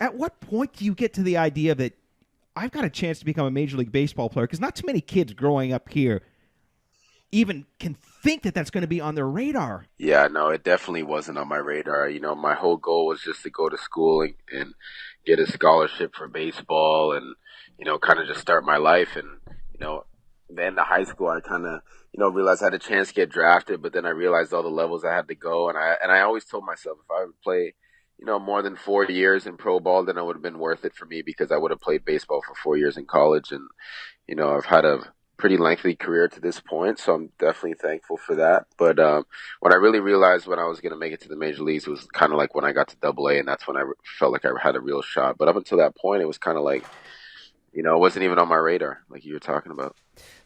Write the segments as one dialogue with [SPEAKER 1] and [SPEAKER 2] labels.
[SPEAKER 1] At what point do you get to the idea that I've got a chance to become a Major League Baseball player? Because not too many kids growing up here even can think that that's going to be on their radar.
[SPEAKER 2] Yeah, no, it definitely wasn't on my radar. My whole goal was just to go to school and get a scholarship for baseball and, kind of just start my life. And, then the high school, I kind of, realized I had a chance to get drafted, but then I realized all the levels I had to go. And I always told myself if I would play, more than 4 years in pro ball, then it would have been worth it for me because I would have played baseball for 4 years in college. And, I've had a pretty lengthy career to this point, so I'm definitely thankful for that. But what I really realized when I was going to make it to the major leagues was kind of like when I got to Double A, and that's when I felt like I had a real shot. But up until that point, it was kind of like, it wasn't even on my radar, like you were talking about.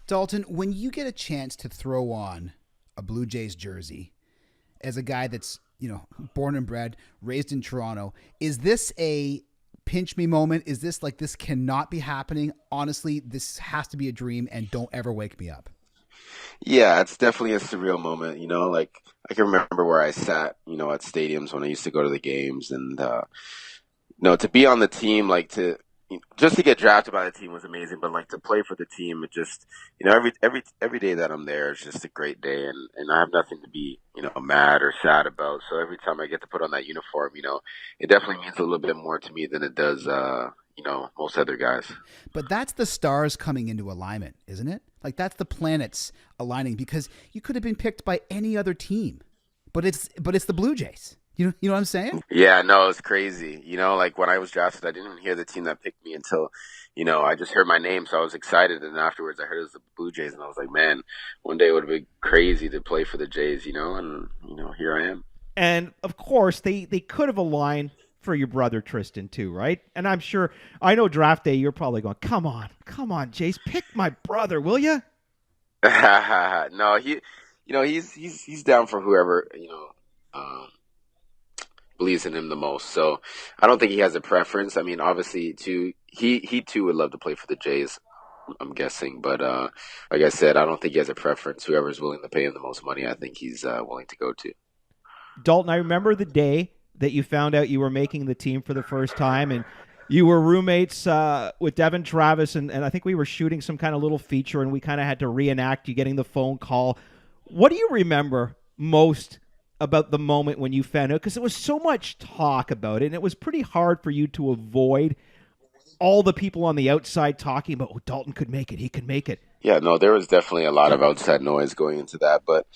[SPEAKER 3] Dalton, when you get a chance to throw on a Blue Jays jersey as a guy that's, born and bred, raised in Toronto, is this a pinch me moment? Is this like, this cannot be happening? Honestly, this has to be a dream and don't ever wake me up.
[SPEAKER 2] Yeah, it's definitely a surreal moment, like I can remember where I sat, at stadiums when I used to go to the games and, to be on the team, like just to get drafted by the team was amazing, but like to play for the team, it just, every day that I'm there is just a great day and I have nothing to be, mad or sad about. So every time I get to put on that uniform, it definitely means a little bit more to me than it does, most other guys.
[SPEAKER 3] But that's the stars coming into alignment, isn't it? Like that's the planets aligning because you could have been picked by any other team, but it's the Blue Jays. You know what I'm saying?
[SPEAKER 2] Yeah, no, it's crazy. Like when I was drafted, I didn't even hear the team that picked me until, I just heard my name. So I was excited. And afterwards I heard it was the Blue Jays and I was like, man, one day it would have been crazy to play for the Jays, and, here I am.
[SPEAKER 1] And of course they could have aligned for your brother Tristan too, right? And I'm sure, I know draft day, you're probably going, come on, Jays, pick my brother, will you?
[SPEAKER 2] No, he's down for whoever, believes in him the most. So I don't think he has a preference. I mean, obviously, too, he too would love to play for the Jays, I'm guessing. But like I said, I don't think he has a preference. Whoever's willing to pay him the most money, I think he's willing to go to.
[SPEAKER 1] Dalton, I remember the day that you found out you were making the team for the first time, and you were roommates with Devin Travis, and I think we were shooting some kind of little feature, and we kind of had to reenact you getting the phone call. What do you remember most about the moment when you found out? Because there was so much talk about it, and it was pretty hard for you to avoid all the people on the outside talking about, oh, Dalton could make it, he could make it.
[SPEAKER 2] Yeah, no, there was definitely a lot of outside noise going into that, but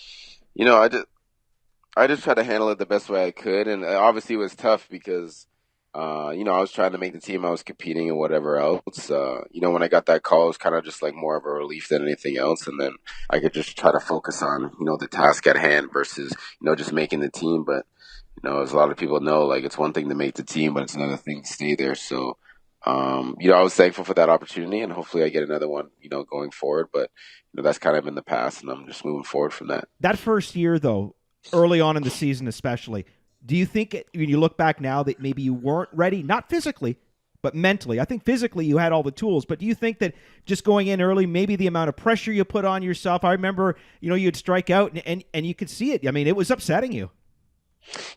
[SPEAKER 2] I just tried to handle it the best way I could, and obviously it was tough because I was trying to make the team, I was competing and whatever else. When I got that call, it was kind of just like more of a relief than anything else, and then I could just try to focus on the task at hand versus just making the team. But as a lot of people know, like it's one thing to make the team, but it's another thing to stay there. So I was thankful for that opportunity, and hopefully I get another one going forward. But that's kind of in the past, and I'm just moving forward from that.
[SPEAKER 1] That first year, though, early on in the season especially, do you think when you look back now that maybe you weren't ready, not physically, but mentally? I think physically you had all the tools, but do you think that just going in early, maybe the amount of pressure you put on yourself? I remember, you'd strike out and you could see it. I mean, it was upsetting you.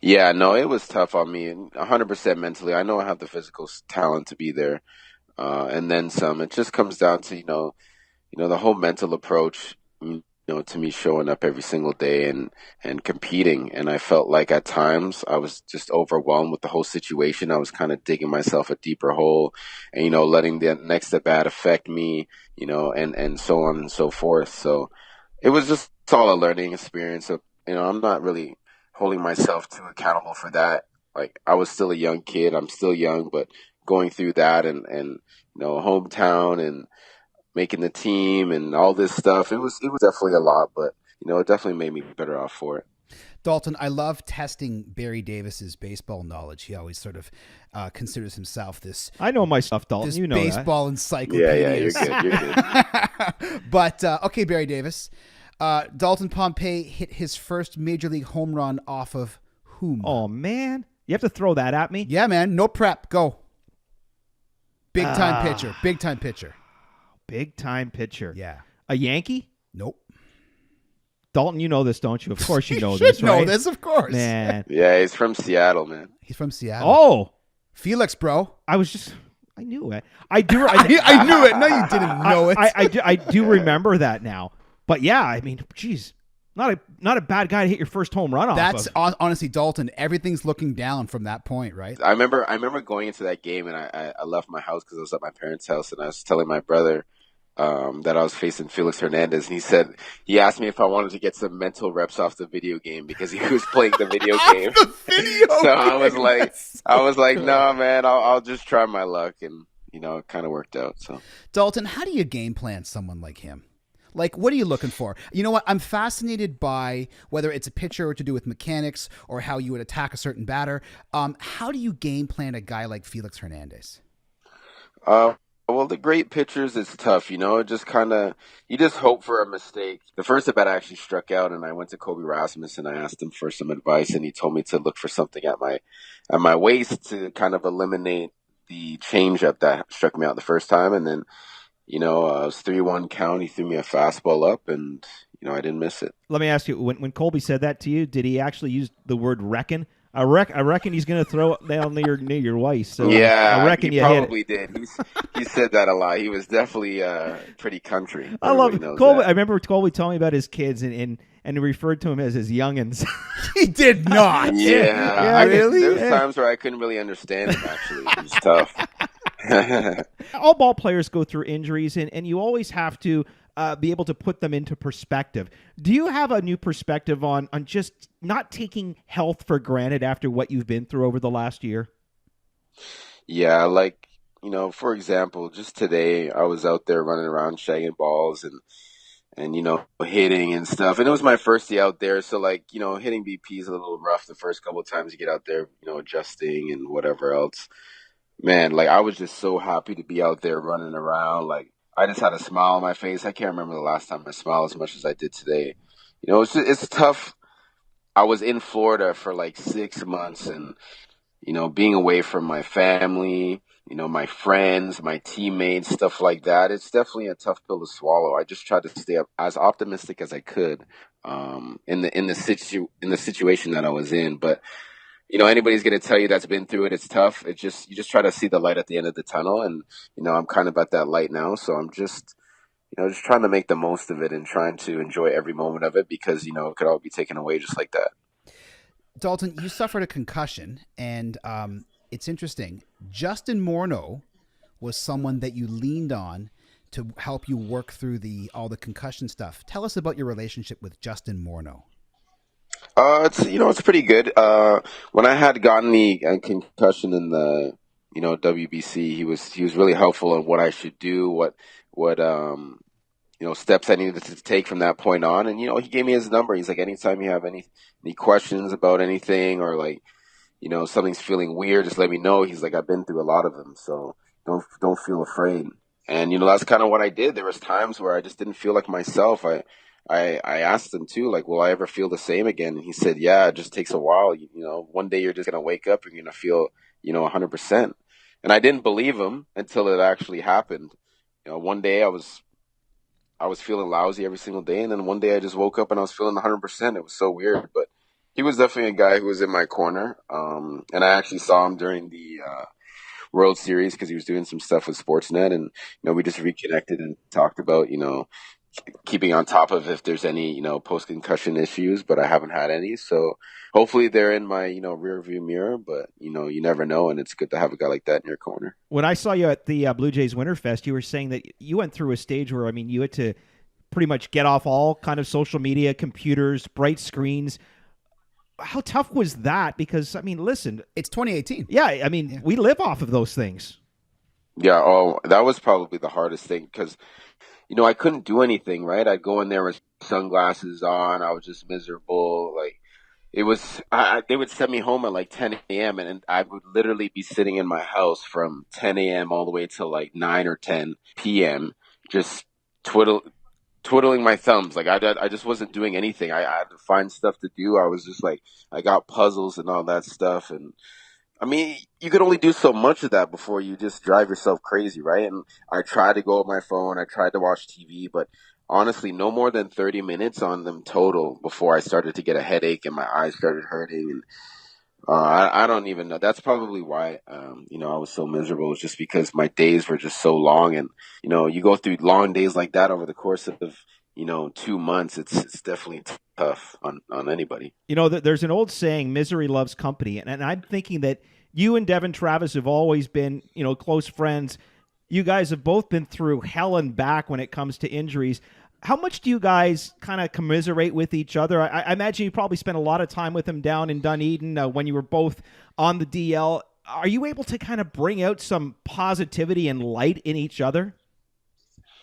[SPEAKER 2] Yeah, no, it was tough on me, 100% mentally. I know I have the physical talent to be there, and then some. It just comes down to the whole mental approach. To me showing up every single day and competing. And I felt like at times I was just overwhelmed with the whole situation. I was kind of digging myself a deeper hole and, letting the next at bat affect me, and so on and so forth. So it was just all a learning experience. So, I'm not really holding myself too accountable for that. Like I was still a young kid. I'm still young, but going through that and hometown and making the team and all this stuff. It was definitely a lot, but it definitely made me better off for it.
[SPEAKER 3] Dalton, I love testing Barry Davis's baseball knowledge. He always sort of considers himself this.
[SPEAKER 1] I know my stuff, Dalton.
[SPEAKER 3] This
[SPEAKER 1] you know
[SPEAKER 3] baseball
[SPEAKER 1] that.
[SPEAKER 3] Encyclopedia.
[SPEAKER 2] Yeah, you're good.
[SPEAKER 3] But okay, Barry Davis. Dalton Pompey hit his first major league home run off of whom?
[SPEAKER 1] Oh man, you have to throw that at me.
[SPEAKER 3] Yeah, man. No prep. Go. Big time pitcher. Big time pitcher.
[SPEAKER 1] Big time pitcher.
[SPEAKER 3] Yeah.
[SPEAKER 1] A Yankee?
[SPEAKER 3] Nope.
[SPEAKER 1] Dalton, you know this, don't you? Of course you know this, right?
[SPEAKER 3] Know this, of course.
[SPEAKER 1] Man.
[SPEAKER 2] Yeah, he's from Seattle, man.
[SPEAKER 3] He's from Seattle.
[SPEAKER 1] Oh.
[SPEAKER 3] Felix, bro.
[SPEAKER 1] I knew it. I do.
[SPEAKER 3] I knew it. No, you didn't know it.
[SPEAKER 1] I do remember that now. But yeah, I mean, geez, not a bad guy to hit your first home run off.
[SPEAKER 3] That's
[SPEAKER 1] of.
[SPEAKER 3] Honestly, Dalton. Everything's looking down from that point, right?
[SPEAKER 2] I remember going into that game, and I left my house because I was at my parents' house, and I was telling my brother that I was facing Felix Hernandez, and he asked me if I wanted to get some mental reps off the video game because he was playing the video game.
[SPEAKER 3] The video
[SPEAKER 2] so
[SPEAKER 3] game.
[SPEAKER 2] I was like, no, man, I'll just try my luck, and it kind of worked out. So,
[SPEAKER 3] Dalton, how do you game plan someone like him? Like, what are you looking for? You know what? I'm fascinated by whether it's a pitcher or to do with mechanics or how you would attack a certain batter. How do you game plan a guy like Felix Hernandez?
[SPEAKER 2] Well, the great pitchers, it's tough, just you just hope for a mistake. The first at bat I actually struck out, and I went to Kobe Rasmus and I asked him for some advice, and he told me to look for something at my waist to kind of eliminate the changeup that struck me out the first time. And then, it was 3-1 count. He threw me a fastball up, and, I didn't miss it.
[SPEAKER 1] Let me ask you, when Colby said that to you, did he actually use the word reckon? I reckon he's going to throw it down near your waist. So
[SPEAKER 2] yeah,
[SPEAKER 1] I reckon
[SPEAKER 2] he
[SPEAKER 1] you
[SPEAKER 2] probably
[SPEAKER 1] hit it.
[SPEAKER 2] did. He said that a lot. He was definitely pretty country.
[SPEAKER 1] I love
[SPEAKER 2] Everybody knows
[SPEAKER 1] Colby.
[SPEAKER 2] that.
[SPEAKER 1] I remember Colby telling me about his kids and he referred to him as his youngins.
[SPEAKER 3] He did not.
[SPEAKER 2] Yeah,
[SPEAKER 3] really?
[SPEAKER 2] There was times where I couldn't really understand him. Actually, it was tough.
[SPEAKER 1] All ball players go through injuries, and you always have to be able to put them into perspective. Do you have a new perspective on just not taking health for granted after what you've been through over the last year?
[SPEAKER 2] Yeah, for example, just today I was out there running around shagging balls and hitting and stuff. And it was my first day out there, so hitting BP is a little rough the first couple of times you get out there, adjusting and whatever else. Man, I was just so happy to be out there running around. I just had a smile on my face. I can't remember the last time I smiled as much as I did today. It's tough. I was in Florida for 6 months, and being away from my family, my friends, my teammates, stuff like that. It's definitely a tough pill to swallow. I just tried to stay up as optimistic as I could in the situation that I was in. But anybody's going to tell you that's been through it. It's tough. You just try to see the light at the end of the tunnel. And, I'm kind of at that light now. So I'm just trying to make the most of it and trying to enjoy every moment of it because, it could all be taken away just like that.
[SPEAKER 3] Dalton, you suffered a concussion, and it's interesting. Justin Morneau was someone that you leaned on to help you work through all the concussion stuff. Tell us about your relationship with Justin Morneau.
[SPEAKER 2] It's pretty good. When I had gotten the concussion in the WBC, he was really helpful on what I should do, what steps I needed to take from that point on. And he gave me his number. He's like, anytime you have any questions about anything or something's feeling weird, just let me know. He's like, I've been through a lot of them, so don't feel afraid. And that's kind of what I did. There was times where I just didn't feel like myself. I asked him too, will I ever feel the same again? And he said, yeah, it just takes a while. One day you're just going to wake up and you're going to feel, 100%. And I didn't believe him until it actually happened. One day I was feeling lousy every single day. And then one day I just woke up and I was feeling 100%. It was so weird, but he was definitely a guy who was in my corner. And I actually saw him during the World Series because he was doing some stuff with Sportsnet. And, we just reconnected and talked about, keeping on top of if there's any, post-concussion issues, but I haven't had any. So hopefully they're in my, rear view mirror, but, you never know. And it's good to have a guy like that in your corner.
[SPEAKER 1] When I saw you at the Blue Jays Winterfest, you were saying that you went through a stage where, you had to pretty much get off all kind of social media, computers, bright screens. How tough was that? Because, listen.
[SPEAKER 3] It's 2018.
[SPEAKER 1] Yeah, we live off of those things.
[SPEAKER 2] Yeah, that was probably the hardest thing because I couldn't do anything, right? I'd go in there with sunglasses on. I was just miserable. It was, they would send me home at 10 a.m. and I would literally be sitting in my house from 10 a.m. all the way till 9 or 10 p.m. just twiddling my thumbs. I just wasn't doing anything. I had to find stuff to do. I was just I got puzzles and all that stuff. And you could only do so much of that before you just drive yourself crazy, right? And I tried to go on my phone. I tried to watch TV, but honestly, no more than 30 minutes on them total before I started to get a headache and my eyes started hurting. And I don't even know. That's probably why, I was so miserable. It's just because my days were just so long, and you go through long days like that over the course of 2 months. It's definitely tough on anybody.
[SPEAKER 1] There's an old saying, misery loves company. And I'm thinking that you and Devin Travis have always been, close friends. You guys have both been through hell and back when it comes to injuries. How much do you guys kind of commiserate with each other? I imagine you probably spent a lot of time with him down in Dunedin when you were both on the DL. Are you able to kind of bring out some positivity and light in each other?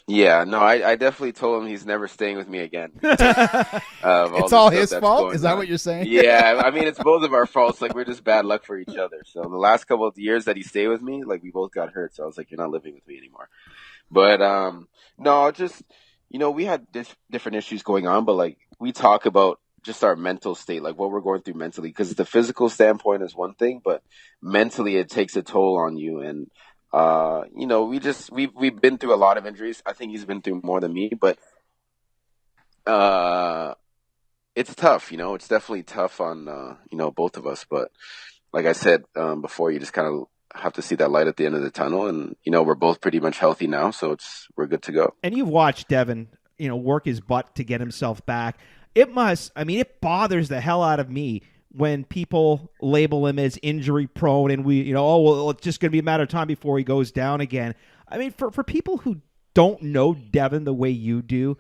[SPEAKER 2] Yeah, no, I definitely told him he's never staying with me again.
[SPEAKER 3] It's all his fault? Is that what you're saying?
[SPEAKER 2] Yeah, I mean, it's both of our faults. Like, we're just bad luck for each other. So the last couple of years that he stayed with me, like, we both got hurt. So I was like, you're not living with me anymore. But no, just we had different issues going on, but like we talk about just our mental state, like what we're going through mentally, because the physical standpoint is one thing, but mentally it takes a toll on you. And we've been through a lot of injuries. I think he's been through more than me, but uh, it's tough. It's definitely tough on both of us. But like I said before, you just kind of have to see that light at the end of the tunnel, and we're both pretty much healthy now, so we're good to go.
[SPEAKER 1] And you've watched Devin, work his butt to get himself back. It bothers the hell out of me when people label him as injury prone and we, it's just going to be a matter of time before he goes down again. I mean, for people who don't know Devin the way you do,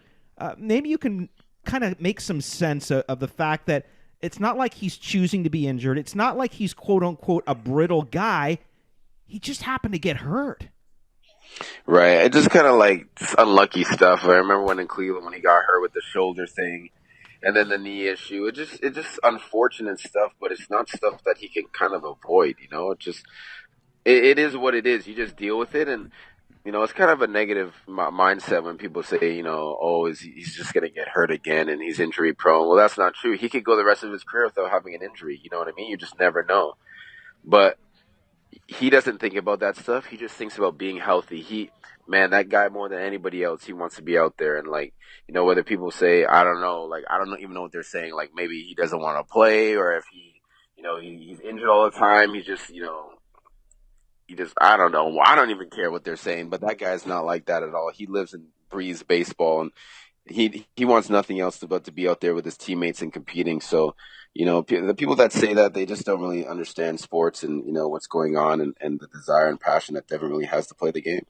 [SPEAKER 1] maybe you can kind of make some sense of the fact that it's not like he's choosing to be injured. It's not like he's quote unquote a brittle guy. He just happened to get hurt.
[SPEAKER 2] Right. It just kind of like unlucky stuff. I remember when in Cleveland when he got hurt with the shoulder thing and then the knee issue. It just unfortunate stuff, but it's not stuff that he can kind of avoid, it is what it is. You just deal with it, and it's kind of a negative mindset when people say, he's just going to get hurt again and he's injury prone. Well, that's not true. He could go the rest of his career without having an injury. You know what I mean? You just never know. But he doesn't think about that stuff. He just thinks about being healthy. Man, that guy more than anybody else, he wants to be out there. And like, whether people say, I don't know, like, I don't even know what they're saying. Like maybe he doesn't want to play, or if he's injured all the time. I don't know. I don't even care what they're saying, but that guy's not like that at all. He lives and breathes baseball, and he wants nothing else but to be out there with his teammates and competing. So, the people that say that, they just don't really understand sports and, what's going on and the desire and passion that Devin really has to play the game.